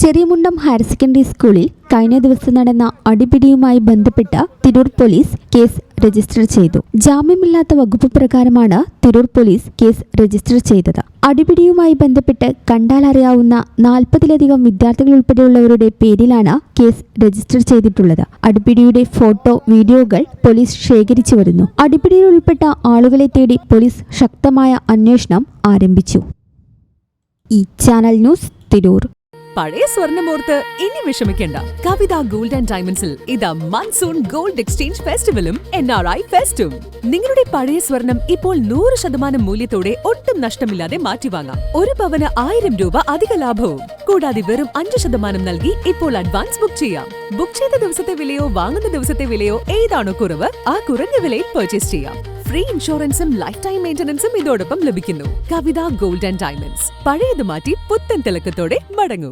Cheriyamundam higher secondary സ്കൂളിൽ കഴിഞ്ഞ ദിവസം നടന്ന അടിപിടിയുമായി ബന്ധപ്പെട്ട് തിരൂർ പോലീസ് കേസ് രജിസ്റ്റർ ചെയ്തു. ജാമ്യമില്ലാത്ത വകുപ്പ് പ്രകാരമാണ് തിരൂർ പോലീസ് കേസ് രജിസ്റ്റർ ചെയ്തത്. അടിപിടിയുമായി ബന്ധപ്പെട്ട് കണ്ടാലറിയാവുന്ന 40-ലധികം വിദ്യാർത്ഥികൾ ഉൾപ്പെടെയുള്ളവരുടെ പേരിലാണ് കേസ് രജിസ്റ്റർ ചെയ്തിട്ടുള്ളത്. അടിപിടിയുടെ ഫോട്ടോ, വീഡിയോകൾ പോലീസ് ശേഖരിച്ചു വരുന്നു. അടിപിടിയിൽ ഉൾപ്പെട്ട ആളുകളെ തേടി പോലീസ് ശക്തമായ അന്വേഷണം ആരംഭിച്ചു. ഈ ചാനൽ ന്യൂസ് തിരൂർ. പഴയ സ്വർണ്ണമോർത്ത് ഇനി വിഷമിക്കേണ്ട. കവിത ഗോൾഡ് ആൻഡ് ഡയമണ്ട്സിൽ ഇതാ മൺസൂൺ ഗോൾഡ് എക്സ്ചേഞ്ച് ഫെസ്റ്റിവലും NRI ഫെസ്റ്റും. നിങ്ങളുടെ പഴയ സ്വർണം ഇപ്പോൾ 100% മൂല്യത്തോടെ ഒട്ടും നഷ്ടമില്ലാതെ മാറ്റിവാങ്ങാം. 1 പവന് 1000 രൂപ അധിക ലാഭവും. കൂടാതെ വെറും 5% നൽകി ഇപ്പോൾ അഡ്വാൻസ് ബുക്ക് ചെയ്യാം. ബുക്ക് ചെയ്ത ദിവസത്തെ വിലയോ വാങ്ങുന്ന ദിവസത്തെ വിലയോ ഏതാണോ കുറവ്, ആ കുറഞ്ഞ വിലയിൽ പർച്ചേസ് ചെയ്യാം. ഫ്രീ ഇൻഷുറൻസും ലൈഫ് ടൈം മെയിന്റനൻസും ഇതോടൊപ്പം ലഭിക്കുന്നു. കവിത ഗോൾഡ് ആൻഡ് ഡയമണ്ട്സ്. പഴയത് മാറ്റി പുത്തൻ തിളക്കത്തോടെ മടങ്ങൂ.